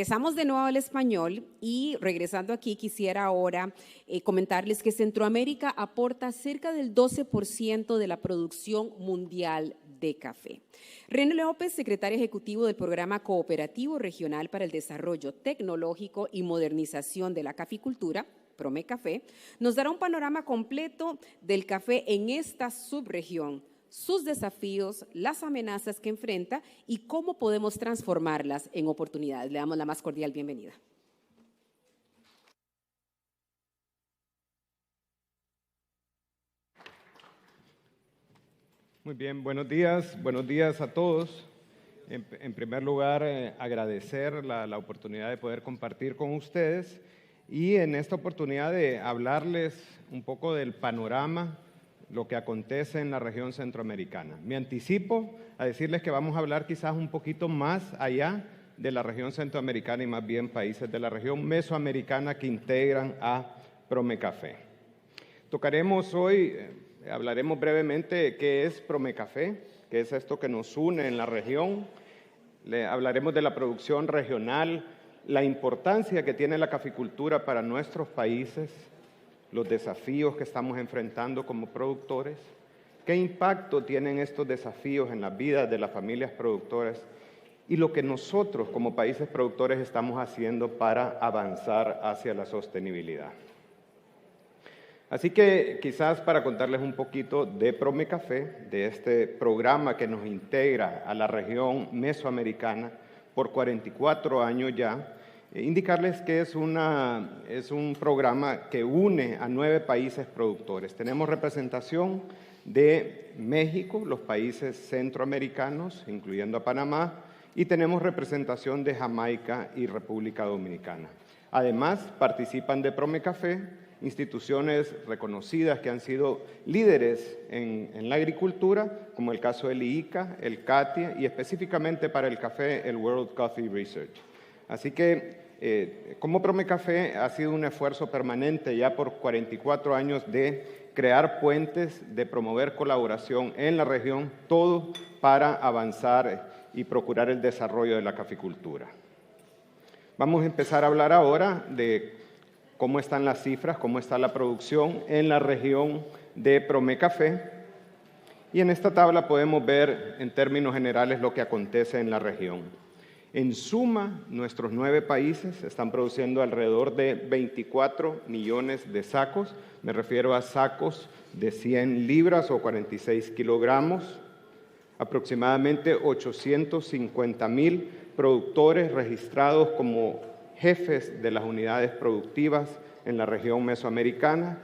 Regresamos de nuevo al español y regresando aquí quisiera ahora comentarles que Centroamérica aporta cerca del 12% de la producción mundial de café. René López, secretario ejecutivo del Programa Cooperativo Regional para el Desarrollo Tecnológico y Modernización de la Caficultura, PROMECAFE, nos dará un panorama completo del café en esta subregión, sus desafíos, las amenazas que enfrenta y cómo podemos transformarlas en oportunidades. Le damos la más cordial bienvenida. Muy bien, buenos días a todos. En primer lugar, agradecer la oportunidad de poder compartir con ustedes y en esta oportunidad de hablarles un poco del panorama, lo que acontece en la región centroamericana. Me anticipo a decirles que vamos a hablar quizás un poquito más allá de la región centroamericana y más bien países de la región mesoamericana que integran a PROMECAFE. Tocaremos hoy, hablaremos brevemente de qué es PROMECAFE, qué es esto que nos une en la región. Hablaremos de la producción regional, la importancia que tiene la caficultura para nuestros países, los desafíos que estamos enfrentando como productores, qué impacto tienen estos desafíos en las vidas de las familias productoras y lo que nosotros como países productores estamos haciendo para avanzar hacia la sostenibilidad. Así que quizás para contarles un poquito de PROMECAFE, de este programa que nos integra a la región mesoamericana por 44 años ya, indicarles que es un programa que une a 9 países productores. Tenemos representación de México, los países centroamericanos, incluyendo a Panamá, y tenemos representación de Jamaica y República Dominicana. Además, participan de PROMECAFE instituciones reconocidas que han sido líderes en la agricultura, como el caso del IICA, el CATIE y específicamente para el café, el World Coffee Research. Así que como PROMECAFE ha sido un esfuerzo permanente ya por 44 años de crear puentes, de promover colaboración en la región, todo para avanzar y procurar el desarrollo de la caficultura. Vamos a empezar a hablar ahora de cómo están las cifras, cómo está la producción en la región de PROMECAFE. Y en esta tabla podemos ver en términos generales lo que acontece en la región. En suma, nuestros 9 países están produciendo alrededor de 24 millones de sacos. Me refiero a sacos de 100 libras o 46 kilogramos. Aproximadamente 850,000 productores registrados como jefes de las unidades productivas en la región mesoamericana.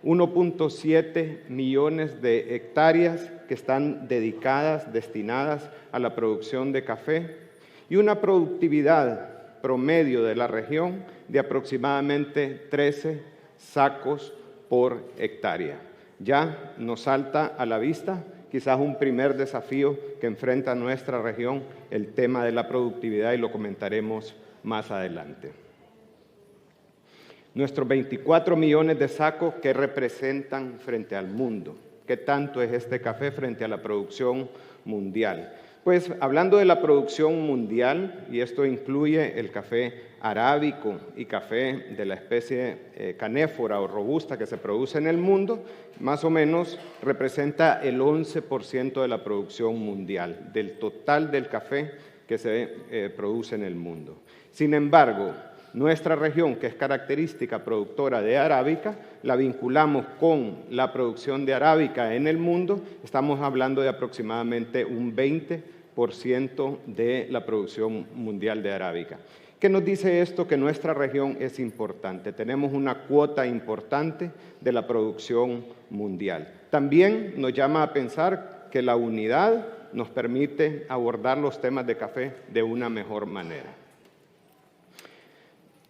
1.7 millones de hectáreas que están destinadas a la producción de café y una productividad promedio de la región de aproximadamente 13 sacos por hectárea. Ya nos salta a la vista quizás un primer desafío que enfrenta nuestra región, el tema de la productividad, y lo comentaremos más adelante. Nuestros 24 millones de sacos, ¿qué representan frente al mundo? ¿Qué tanto es este café frente a la producción mundial? Pues hablando de la producción mundial, y esto incluye el café arábico y café de la especie canéfora o robusta que se produce en el mundo, más o menos representa el 11% de la producción mundial, del total del café que se produce en el mundo. Sin embargo, nuestra región, que es característica productora de arábica, la vinculamos con la producción de arábica en el mundo, estamos hablando de aproximadamente un 20% de la producción mundial de arábica. ¿Qué nos dice esto? Que nuestra región es importante, tenemos una cuota importante de la producción mundial. También nos llama a pensar que la unidad nos permite abordar los temas de café de una mejor manera.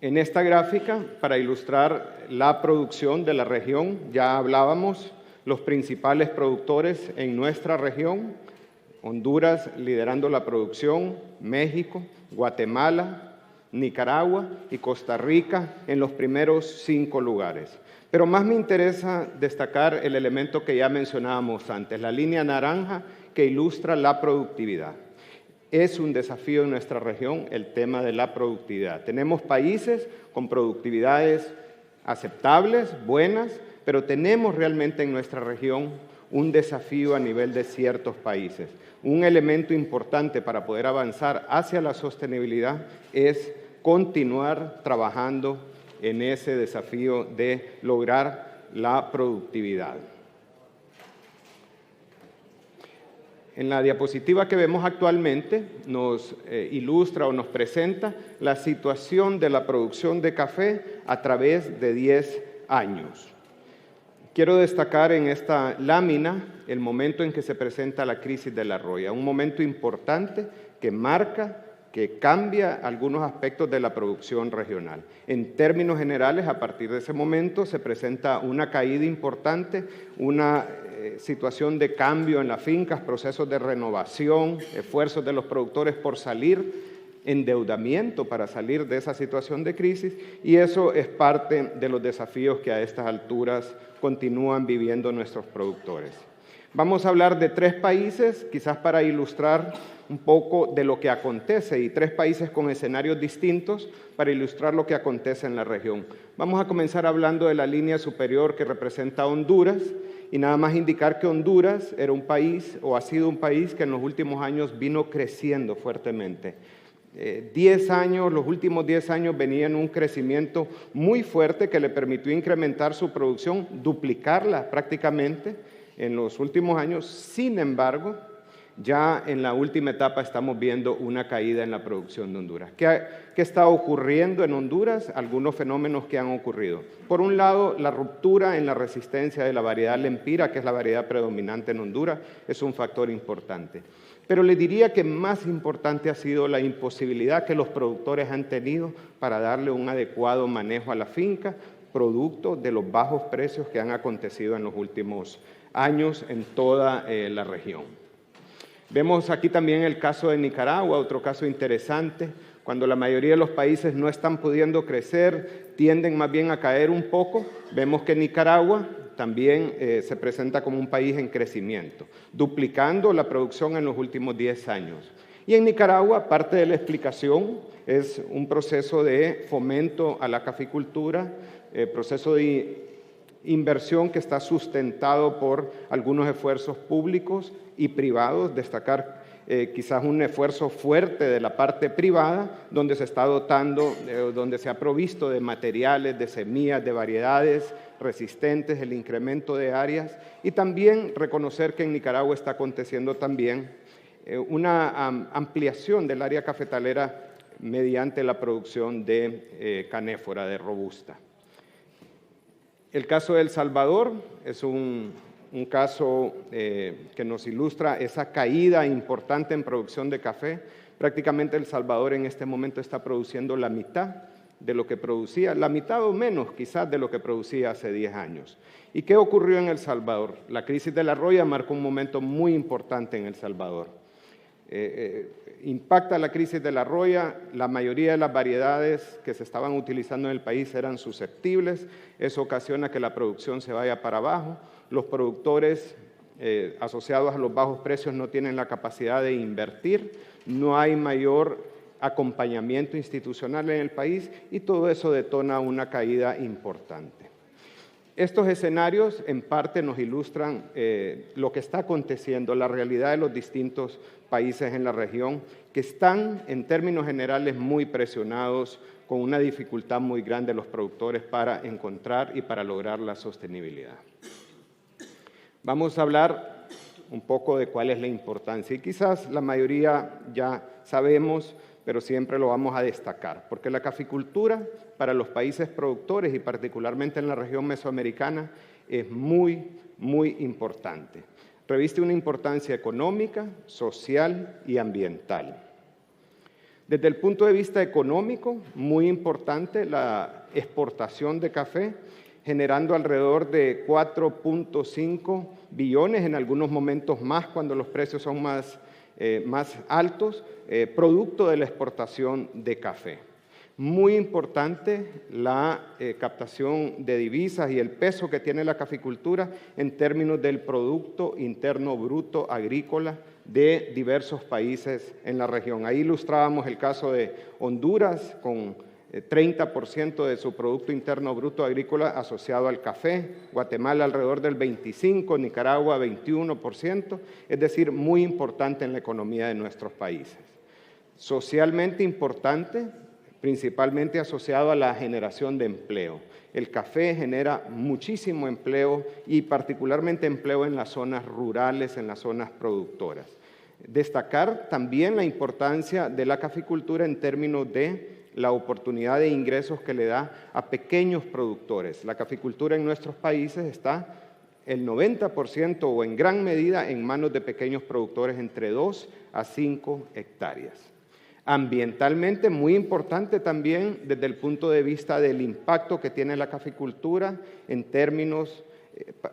En esta gráfica, para ilustrar la producción de la región, ya hablábamos los principales productores en nuestra región: Honduras liderando la producción, México, Guatemala, Nicaragua y Costa Rica en los primeros 5 lugares. Pero más me interesa destacar el elemento que ya mencionábamos antes, la línea naranja que ilustra la productividad. Es un desafío en nuestra región el tema de la productividad. Tenemos países con productividades aceptables, buenas, pero tenemos realmente en nuestra región un desafío a nivel de ciertos países. Un elemento importante para poder avanzar hacia la sostenibilidad es continuar trabajando en ese desafío de lograr la productividad. En la diapositiva que vemos actualmente nos ilustra o nos presenta la situación de la producción de café a través de 10 años. Quiero destacar en esta lámina el momento en que se presenta la crisis de la roya, un momento importante que marca, que cambia algunos aspectos de la producción regional. En términos generales, a partir de ese momento se presenta una caída importante, una situación de cambio en las fincas, procesos de renovación, esfuerzos de los productores por salir, endeudamiento para salir de esa situación de crisis, y eso es parte de los desafíos que a estas alturas continúan viviendo nuestros productores. Vamos a hablar de 3 países, quizás para ilustrar un poco de lo que acontece, y 3 países con escenarios distintos para ilustrar lo que acontece en la región. Vamos a comenzar hablando de la línea superior que representa a Honduras, y nada más indicar que Honduras era un país, o ha sido un país, que en los últimos años vino creciendo fuertemente. 10 años, los últimos 10 años venían un crecimiento muy fuerte que le permitió incrementar su producción, duplicarla prácticamente en los últimos años. Sin embargo, ya en la última etapa estamos viendo una caída en la producción de Honduras. ¿Qué está ocurriendo en Honduras? Algunos fenómenos que han ocurrido. Por un lado, la ruptura en la resistencia de la variedad Lempira, que es la variedad predominante en Honduras, es un factor importante. Pero le diría que más importante ha sido la imposibilidad que los productores han tenido para darle un adecuado manejo a la finca, producto de los bajos precios que han acontecido en los últimos años en toda la región. Vemos aquí también el caso de Nicaragua, otro caso interesante. Cuando la mayoría de los países no están pudiendo crecer, tienden más bien a caer un poco. Vemos que Nicaragua también se presenta como un país en crecimiento, duplicando la producción en los últimos 10 años. Y en Nicaragua, parte de la explicación es un proceso de fomento a la caficultura, proceso de inversión que está sustentado por algunos esfuerzos públicos y privados. Destacar quizás un esfuerzo fuerte de la parte privada, donde se está dotando, donde se ha provisto de materiales, de semillas, de variedades resistentes, el incremento de áreas, y también reconocer que en Nicaragua está aconteciendo también una ampliación del área cafetalera mediante la producción de canéfora, de robusta. El caso de El Salvador es un caso que nos ilustra esa caída importante en producción de café. Prácticamente El Salvador en este momento está produciendo la mitad de lo que producía, la mitad o menos quizás de lo que producía hace 10 años. ¿Y qué ocurrió en El Salvador? La crisis de la roya marcó un momento muy importante en El Salvador. Impacta la crisis de la roya, la mayoría de las variedades que se estaban utilizando en el país eran susceptibles, eso ocasiona que la producción se vaya para abajo, los productores asociados a los bajos precios no tienen la capacidad de invertir, no hay mayor acompañamiento institucional en el país y todo eso detona una caída importante. Estos escenarios en parte nos ilustran lo que está aconteciendo, la realidad de los distintos países en la región que están en términos generales muy presionados, con una dificultad muy grande los productores para encontrar y para lograr la sostenibilidad. Vamos a hablar un poco de cuál es la importancia y quizás la mayoría ya sabemos, pero siempre lo vamos a destacar, porque la caficultura para los países productores y particularmente en la región mesoamericana es muy, muy importante. Reviste una importancia económica, social y ambiental. Desde el punto de vista económico, muy importante la exportación de café, generando alrededor de 4.5 billones, en algunos momentos más cuando los precios son más altos, producto de la exportación de café. Muy importante la captación de divisas y el peso que tiene la caficultura en términos del Producto Interno Bruto agrícola de diversos países en la región. Ahí ilustrábamos el caso de Honduras con 30% de su Producto Interno Bruto agrícola asociado al café, Guatemala alrededor del 25%, Nicaragua 21%, es decir, muy importante en la economía de nuestros países. Socialmente importante, principalmente asociado a la generación de empleo. El café genera muchísimo empleo y particularmente empleo en las zonas rurales, en las zonas productoras. Destacar también la importancia de la caficultura en términos de la oportunidad de ingresos que le da a pequeños productores. La caficultura en nuestros países está el 90% o en gran medida en manos de pequeños productores entre 2 a 5 hectáreas. Ambientalmente, muy importante también desde el punto de vista del impacto que tiene la caficultura en términos,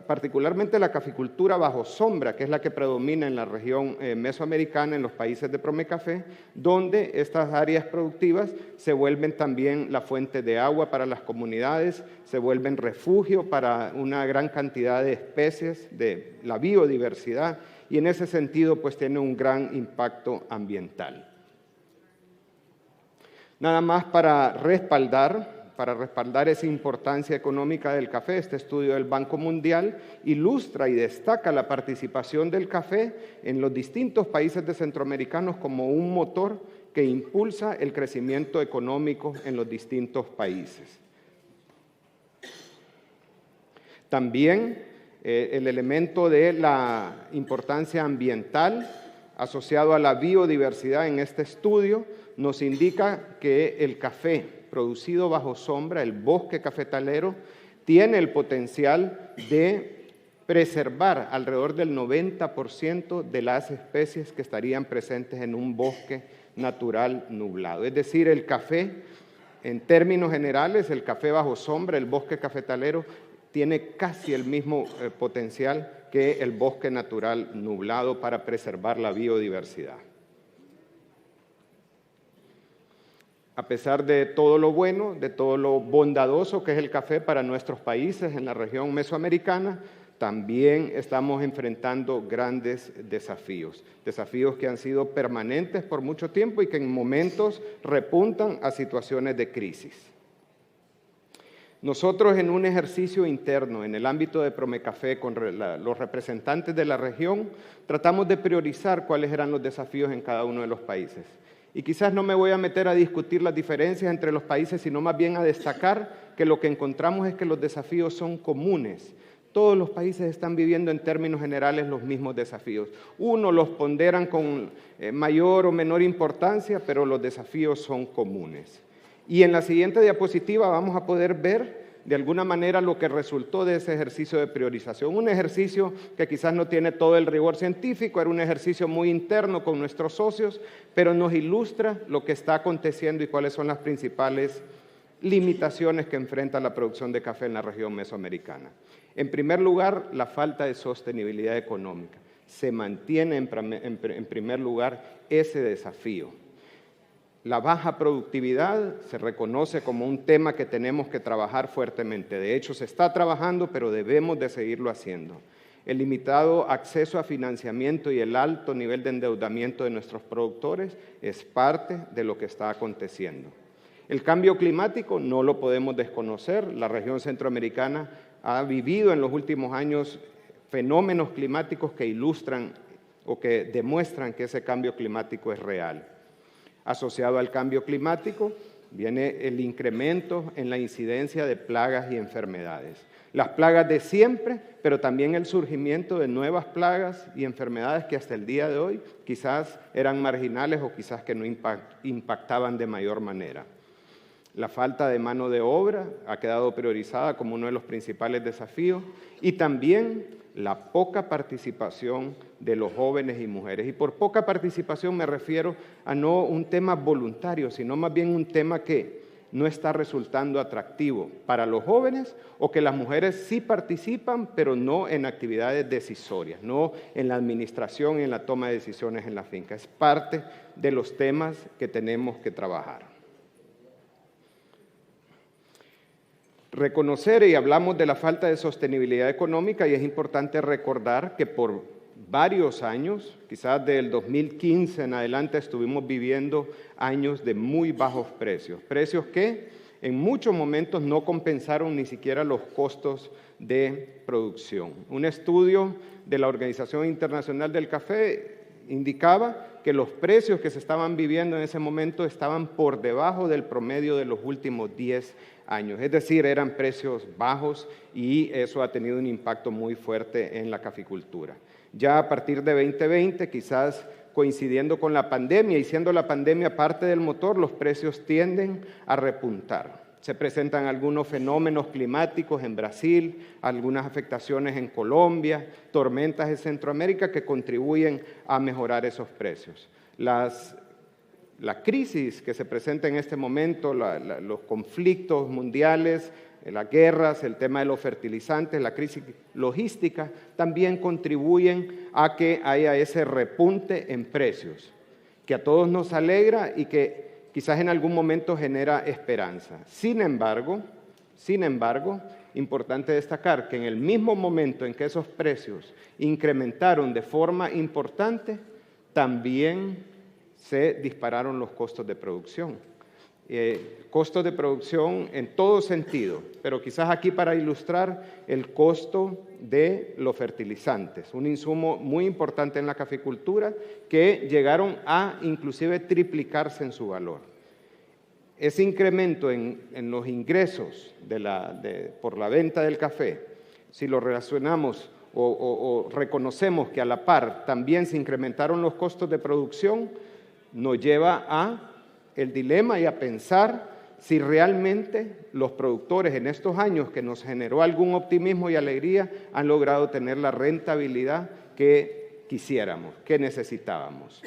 particularmente la caficultura bajo sombra, que es la que predomina en la región mesoamericana, en los países de Promecafé, donde estas áreas productivas se vuelven también la fuente de agua para las comunidades, se vuelven refugio para una gran cantidad de especies, de la biodiversidad, y en ese sentido pues tiene un gran impacto ambiental. Nada más para respaldar esa importancia económica del café, este estudio del Banco Mundial ilustra y destaca la participación del café en los distintos países de centroamericanos como un motor que impulsa el crecimiento económico en los distintos países. También el elemento de la importancia ambiental asociado a la biodiversidad en este estudio nos indica que el café producido bajo sombra, el bosque cafetalero, tiene el potencial de preservar alrededor del 90% de las especies que estarían presentes en un bosque natural nublado. Es decir, el café, en términos generales, el café bajo sombra, el bosque cafetalero, tiene casi el mismo potencial que el bosque natural nublado para preservar la biodiversidad. A pesar de todo lo bueno, de todo lo bondadoso que es el café para nuestros países en la región mesoamericana, también estamos enfrentando grandes desafíos, desafíos que han sido permanentes por mucho tiempo y que en momentos repuntan a situaciones de crisis. Nosotros en un ejercicio interno, en el ámbito de Promecafé, con los representantes de la región, tratamos de priorizar cuáles eran los desafíos en cada uno de los países. Y quizás no me voy a meter a discutir las diferencias entre los países, sino más bien a destacar que lo que encontramos es que los desafíos son comunes. Todos los países están viviendo en términos generales los mismos desafíos. Unos los ponderan con mayor o menor importancia, pero los desafíos son comunes. Y en la siguiente diapositiva vamos a poder ver de alguna manera lo que resultó de ese ejercicio de priorización. Un ejercicio que quizás no tiene todo el rigor científico, era un ejercicio muy interno con nuestros socios, pero nos ilustra lo que está aconteciendo y cuáles son las principales limitaciones que enfrenta la producción de café en la región mesoamericana. En primer lugar, la falta de sostenibilidad económica. Se mantiene en primer lugar ese desafío. La baja productividad se reconoce como un tema que tenemos que trabajar fuertemente. De hecho, se está trabajando, pero debemos de seguirlo haciendo. El limitado acceso a financiamiento y el alto nivel de endeudamiento de nuestros productores es parte de lo que está aconteciendo. El cambio climático no lo podemos desconocer. La región centroamericana ha vivido en los últimos años fenómenos climáticos que ilustran o que demuestran que ese cambio climático es real. Asociado al cambio climático viene el incremento en la incidencia de plagas y enfermedades. Las plagas de siempre, pero también el surgimiento de nuevas plagas y enfermedades que hasta el día de hoy quizás eran marginales o quizás que no impactaban de mayor manera. La falta de mano de obra ha quedado priorizada como uno de los principales desafíos y también la poca participación de los jóvenes y mujeres. Y por poca participación me refiero a no un tema voluntario, sino más bien un tema que no está resultando atractivo para los jóvenes o que las mujeres sí participan, pero no en actividades decisorias, no en la administración y en la toma de decisiones en la finca. Es parte de los temas que tenemos que trabajar. Reconocer, y hablamos de la falta de sostenibilidad económica, y es importante recordar que por varios años, quizás del 2015 en adelante, estuvimos viviendo años de muy bajos precios, precios que en muchos momentos no compensaron ni siquiera los costos de producción. Un estudio de la Organización Internacional del Café indicaba que los precios que se estaban viviendo en ese momento estaban por debajo del promedio de los últimos 10 años. Es decir, eran precios bajos y eso ha tenido un impacto muy fuerte en la caficultura. Ya a partir de 2020, quizás coincidiendo con la pandemia y siendo la pandemia parte del motor, los precios tienden a repuntar. Se presentan algunos fenómenos climáticos en Brasil, algunas afectaciones en Colombia, tormentas en Centroamérica que contribuyen a mejorar esos precios. La crisis que se presenta en este momento, los conflictos mundiales, las guerras, el tema de los fertilizantes, la crisis logística, también contribuyen a que haya ese repunte en precios, que a todos nos alegra y que quizás en algún momento genera esperanza. Sin embargo, importante destacar que en el mismo momento en que esos precios incrementaron de forma importante, también se dispararon los costos de producción. Costos de producción en todo sentido, pero quizás aquí para ilustrar el costo de los fertilizantes, un insumo muy importante en la caficultura que llegaron a inclusive triplicarse en su valor. Ese incremento en los ingresos por la venta del café, si lo relacionamos o reconocemos que a la par también se incrementaron los costos de producción, nos lleva a el dilema y a pensar si realmente los productores en estos años que nos generó algún optimismo y alegría han logrado tener la rentabilidad que quisiéramos, que necesitábamos.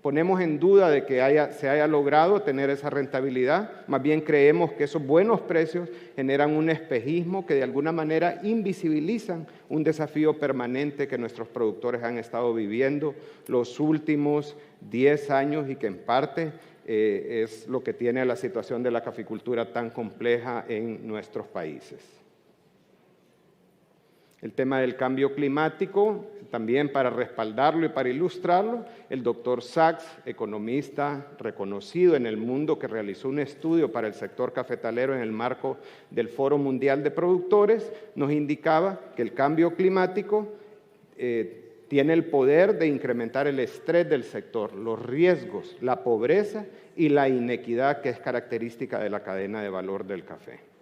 Ponemos en duda de que se haya logrado tener esa rentabilidad, más bien creemos que esos buenos precios generan un espejismo que de alguna manera invisibilizan un desafío permanente que nuestros productores han estado viviendo los últimos 10 años y que en parte es lo que tiene a la situación de la caficultura tan compleja en nuestros países. El tema del cambio climático, también para respaldarlo y para ilustrarlo, el doctor Sachs, economista reconocido en el mundo que realizó un estudio para el sector cafetalero en el marco del Foro Mundial de Productores, nos indicaba que el cambio climático tiene el poder de incrementar el estrés del sector, los riesgos, la pobreza y la inequidad que es característica de la cadena de valor del café.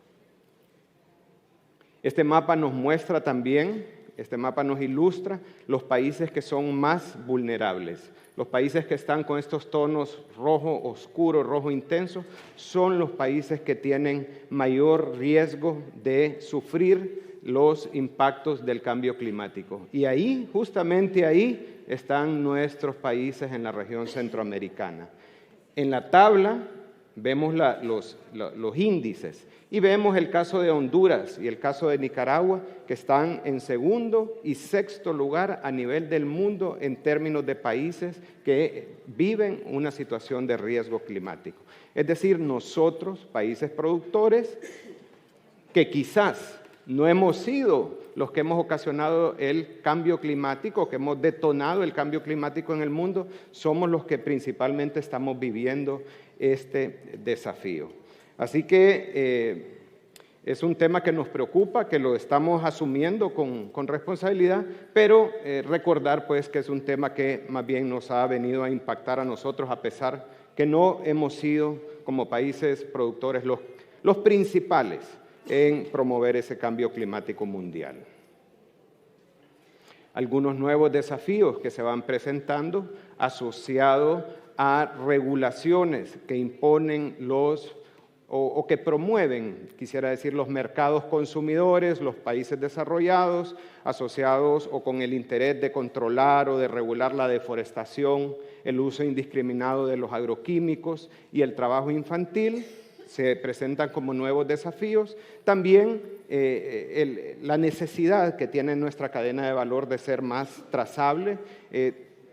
Este mapa nos muestra también, este mapa nos ilustra los países que son más vulnerables. Los países que están con estos tonos rojo oscuro, rojo intenso, son los países que tienen mayor riesgo de sufrir los impactos del cambio climático. Y ahí, justamente ahí, están nuestros países en la región centroamericana. En la tabla vemos los índices y vemos el caso de Honduras y el caso de Nicaragua, que están en segundo y sexto lugar a nivel del mundo en términos de países que viven una situación de riesgo climático. Es decir, nosotros, países productores, que quizás no hemos sido los que hemos ocasionado el cambio climático, que hemos detonado el cambio climático en el mundo, somos los que principalmente estamos viviendo este desafío. Así que es un tema que nos preocupa, que lo estamos asumiendo con responsabilidad, pero recordar pues que es un tema que más bien nos ha venido a impactar a nosotros, a pesar que no hemos sido como países productores los principales en promover ese cambio climático mundial. Algunos nuevos desafíos que se van presentando asociados a regulaciones que imponen o que promueven, quisiera decir, los mercados consumidores, los países desarrollados, asociados o con el interés de controlar o de regular la deforestación, el uso indiscriminado de los agroquímicos y el trabajo infantil, se presentan como nuevos desafíos. También la necesidad que tiene nuestra cadena de valor de ser más trazable,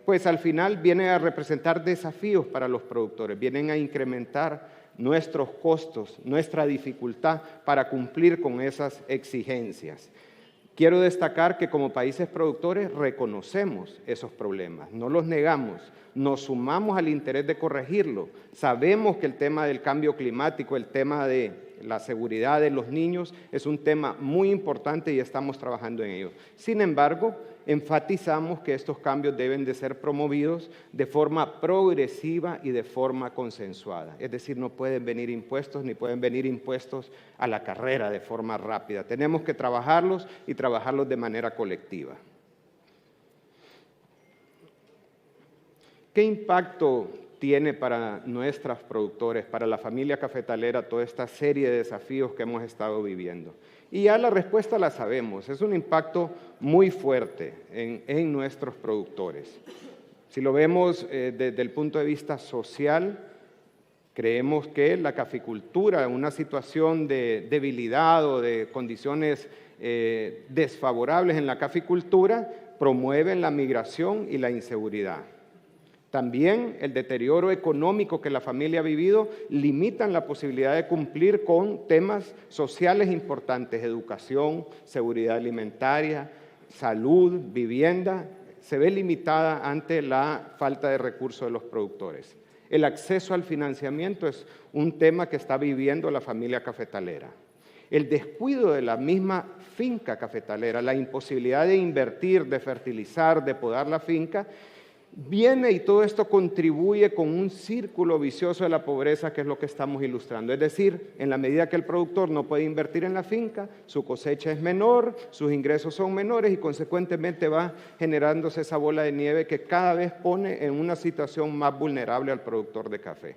pues al final viene a representar desafíos para los productores, vienen a incrementar nuestros costos, nuestra dificultad para cumplir con esas exigencias. Quiero destacar que como países productores reconocemos esos problemas, no los negamos, nos sumamos al interés de corregirlo. Sabemos que el tema del cambio climático, el tema de la seguridad de los niños es un tema muy importante y estamos trabajando en ello. Sin embargo, enfatizamos que estos cambios deben de ser promovidos de forma progresiva y de forma consensuada. Es decir, no pueden venir impuestos ni pueden venir impuestos a la carrera de forma rápida. Tenemos que trabajarlos y trabajarlos de manera colectiva. ¿Qué impacto tiene para nuestros productores, para la familia cafetalera, toda esta serie de desafíos que hemos estado viviendo? Y ya la respuesta la sabemos, es un impacto muy fuerte en nuestros productores. Si lo vemos desde el punto de vista social, creemos que la caficultura, en una situación de debilidad o de condiciones desfavorables en la caficultura, promueven la migración y la inseguridad. También el deterioro económico que la familia ha vivido limitan la posibilidad de cumplir con temas sociales importantes, educación, seguridad alimentaria, salud, vivienda, se ve limitada ante la falta de recursos de los productores. El acceso al financiamiento es un tema que está viviendo la familia cafetalera. El descuido de la misma finca cafetalera, la imposibilidad de invertir, de fertilizar, de podar la finca, viene y todo esto contribuye con un círculo vicioso de la pobreza, que es lo que estamos ilustrando. Es decir, en la medida que el productor no puede invertir en la finca, su cosecha es menor, sus ingresos son menores y consecuentemente va generándose esa bola de nieve que cada vez pone en una situación más vulnerable al productor de café.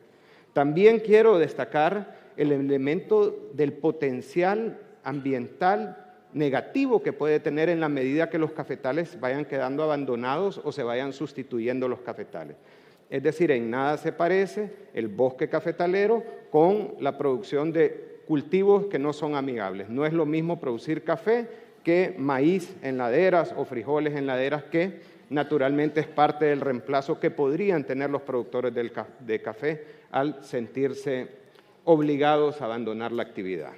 También quiero destacar el elemento del potencial ambiental negativo que puede tener en la medida que los cafetales vayan quedando abandonados o se vayan sustituyendo los cafetales. Es decir, en nada se parece el bosque cafetalero con la producción de cultivos que no son amigables. No es lo mismo producir café que maíz en laderas o frijoles en laderas, que naturalmente es parte del reemplazo que podrían tener los productores de café al sentirse obligados a abandonar la actividad.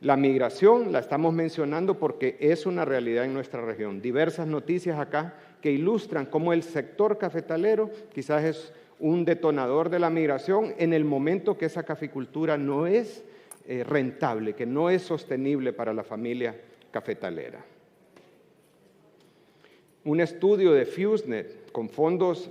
La migración la estamos mencionando porque es una realidad en nuestra región. Diversas noticias acá que ilustran cómo el sector cafetalero quizás es un detonador de la migración en el momento que esa caficultura no es rentable, que no es sostenible para la familia cafetalera. Un estudio de FuseNet con fondos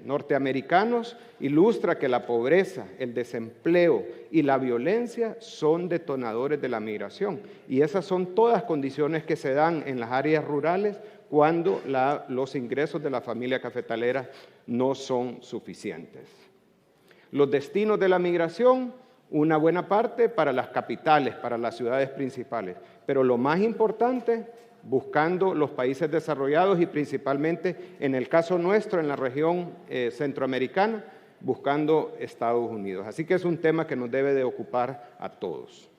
norteamericanos ilustra que la pobreza, el desempleo y la violencia son detonadores de la migración. Y esas son todas condiciones que se dan en las áreas rurales cuando los ingresos de la familia cafetalera no son suficientes. Los destinos de la migración, una buena parte para las capitales, para las ciudades principales. Pero lo más importante, buscando los países desarrollados y principalmente, en el caso nuestro, en la región centroamericana, buscando Estados Unidos. Así que es un tema que nos debe de ocupar a todos.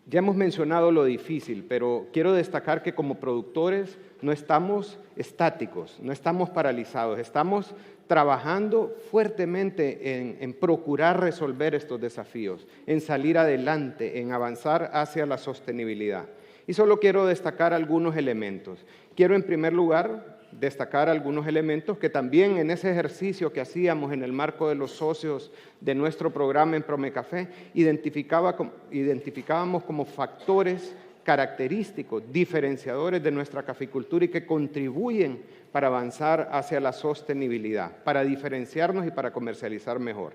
Ya hemos mencionado lo difícil, pero quiero destacar que como productores no estamos estáticos, no estamos paralizados, estamos trabajando fuertemente en procurar resolver estos desafíos, en salir adelante, en avanzar hacia la sostenibilidad. Y solo quiero destacar algunos elementos. Quiero en primer lugar destacar algunos elementos que también en ese ejercicio que hacíamos en el marco de los socios de nuestro programa en Promecafé, identificábamos como factores característicos, diferenciadores de nuestra caficultura y que contribuyen para avanzar hacia la sostenibilidad, para diferenciarnos y para comercializar mejor.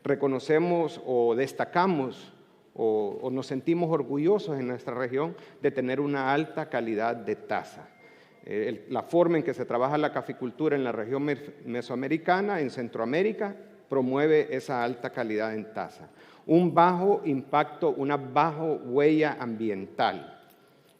Reconocemos o destacamos o nos sentimos orgullosos en nuestra región de tener una alta calidad de taza. La forma en que se trabaja la caficultura en la región mesoamericana, en Centroamérica, promueve esa alta calidad en taza. Un bajo impacto, una baja huella ambiental.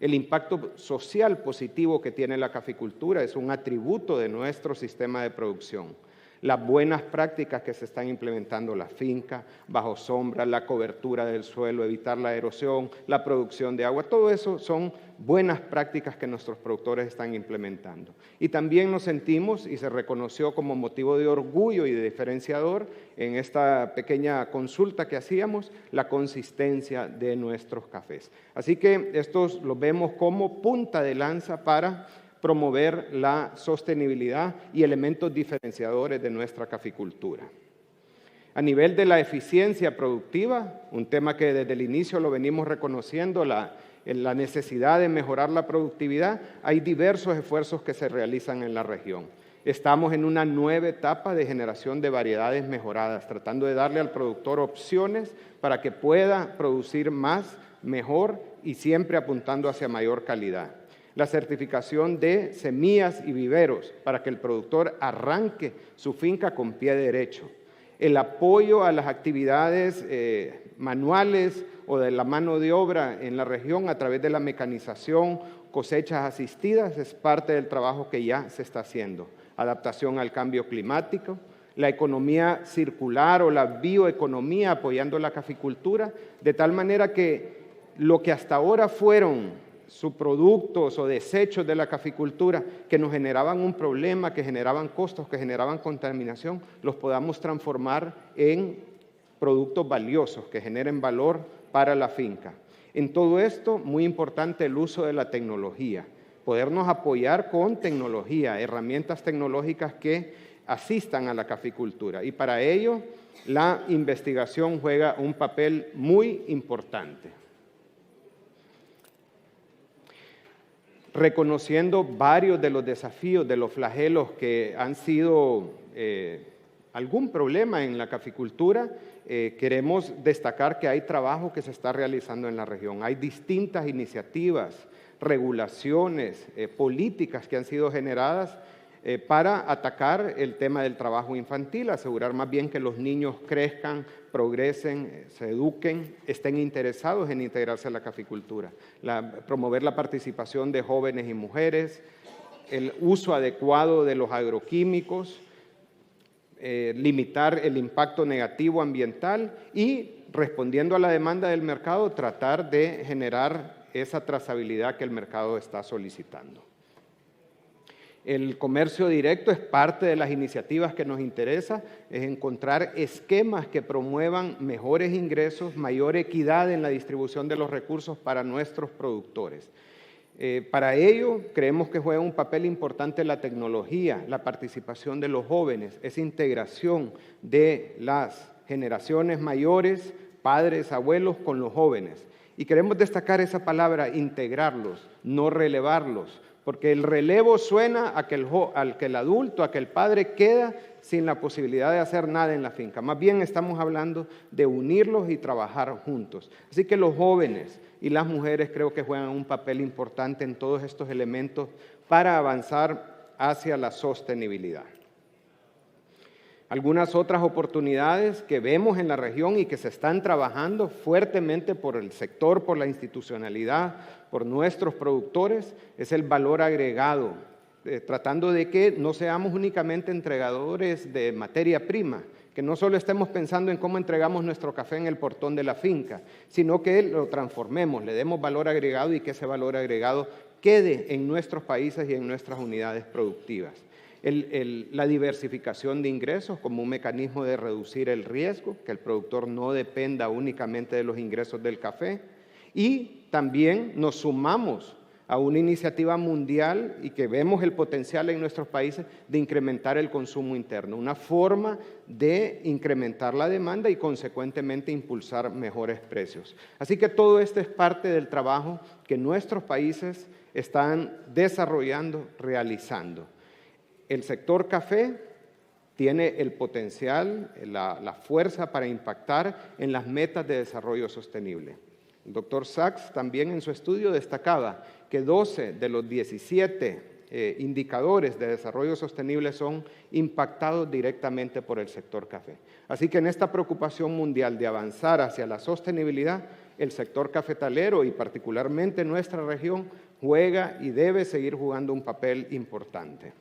El impacto social positivo que tiene la caficultura es un atributo de nuestro sistema de producción. las buenas prácticas que se están implementando en la finca, bajo sombra, la cobertura del suelo, evitar la erosión, la producción de agua, todo eso son buenas prácticas que nuestros productores están implementando. Y también nos sentimos, y se reconoció como motivo de orgullo y de diferenciador en esta pequeña consulta que hacíamos, la consistencia de nuestros cafés. Así que estos los vemos como punta de lanza para promover la sostenibilidad y elementos diferenciadores de nuestra caficultura. A nivel de la eficiencia productiva, un tema que desde el inicio lo venimos reconociendo, la necesidad de mejorar la productividad, hay diversos esfuerzos que se realizan en la región. Estamos en una nueva etapa de generación de variedades mejoradas, tratando de darle al productor opciones para que pueda producir más, mejor y siempre apuntando hacia mayor calidad. La certificación de semillas y viveros para que el productor arranque su finca con pie derecho. El apoyo a las actividades manuales o de la mano de obra en la región a través de la mecanización, cosechas asistidas, es parte del trabajo que ya se está haciendo. Adaptación al cambio climático, la economía circular o la bioeconomía apoyando la caficultura, de tal manera que lo que hasta ahora fueron subproductos o desechos de la caficultura que nos generaban un problema, que generaban costos, que generaban contaminación, los podamos transformar en productos valiosos que generen valor para la finca. En todo esto, muy importante el uso de la tecnología, podernos apoyar con tecnología, herramientas tecnológicas que asistan a la caficultura. Y para ello, la investigación juega un papel muy importante. Reconociendo varios de los desafíos, de los flagelos que han sido algún problema en la caficultura, queremos destacar que hay trabajo que se está realizando en la región. Hay distintas iniciativas, regulaciones, políticas que han sido generadas para atacar el tema del trabajo infantil, asegurar más bien que los niños crezcan, progresen, se eduquen, estén interesados en integrarse a la caficultura, promover la participación de jóvenes y mujeres, el uso adecuado de los agroquímicos, limitar el impacto negativo ambiental y, respondiendo a la demanda del mercado, tratar de generar esa trazabilidad que el mercado está solicitando. El comercio directo es parte de las iniciativas que nos interesa, es encontrar esquemas que promuevan mejores ingresos, mayor equidad en la distribución de los recursos para nuestros productores. Para ello, creemos que juega un papel importante la tecnología, la participación de los jóvenes, esa integración de las generaciones mayores, padres, abuelos, con los jóvenes. Y queremos destacar esa palabra, integrarlos, no relevarlos, porque el relevo suena a que el adulto, a que el padre queda sin la posibilidad de hacer nada en la finca. Más bien estamos hablando de unirlos y trabajar juntos. Así que los jóvenes y las mujeres creo que juegan un papel importante en todos estos elementos para avanzar hacia la sostenibilidad. Algunas otras oportunidades que vemos en la región y que se están trabajando fuertemente por el sector, por la institucionalidad, por nuestros productores, es el valor agregado, tratando de que no seamos únicamente entregadores de materia prima, que no solo estemos pensando en cómo entregamos nuestro café en el portón de la finca, sino que lo transformemos, le demos valor agregado y que ese valor agregado quede en nuestros países y en nuestras unidades productivas. La diversificación de ingresos como un mecanismo de reducir el riesgo, que el productor no dependa únicamente de los ingresos del café. Y también nos sumamos a una iniciativa mundial y que vemos el potencial en nuestros países de incrementar el consumo interno, una forma de incrementar la demanda y consecuentemente impulsar mejores precios. Así que todo esto es parte del trabajo que nuestros países están desarrollando, realizando. El sector café tiene el potencial, la fuerza para impactar en las metas de desarrollo sostenible. El doctor Sachs también en su estudio destacaba que 12 de los 17 indicadores de desarrollo sostenible son impactados directamente por el sector café. Así que en esta preocupación mundial de avanzar hacia la sostenibilidad, el sector cafetalero y particularmente nuestra región juega y debe seguir jugando un papel importante.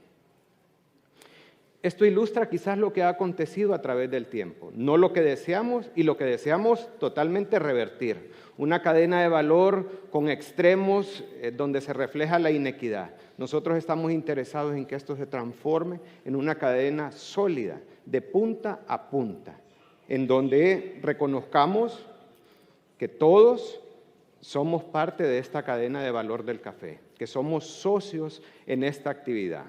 Esto ilustra quizás lo que ha acontecido a través del tiempo, no lo que deseamos y lo que deseamos totalmente revertir. Una cadena de valor con extremos donde se refleja la inequidad. Nosotros estamos interesados en que esto se transforme en una cadena sólida, de punta a punta, en donde reconozcamos que todos somos parte de esta cadena de valor del café, que somos socios en esta actividad.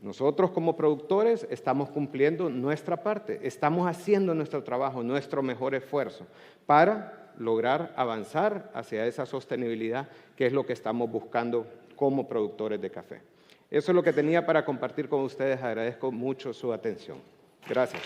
Nosotros como productores estamos cumpliendo nuestra parte, estamos haciendo nuestro trabajo, nuestro mejor esfuerzo para lograr avanzar hacia esa sostenibilidad que es lo que estamos buscando como productores de café. Eso es lo que tenía para compartir con ustedes. Agradezco mucho su atención. Gracias.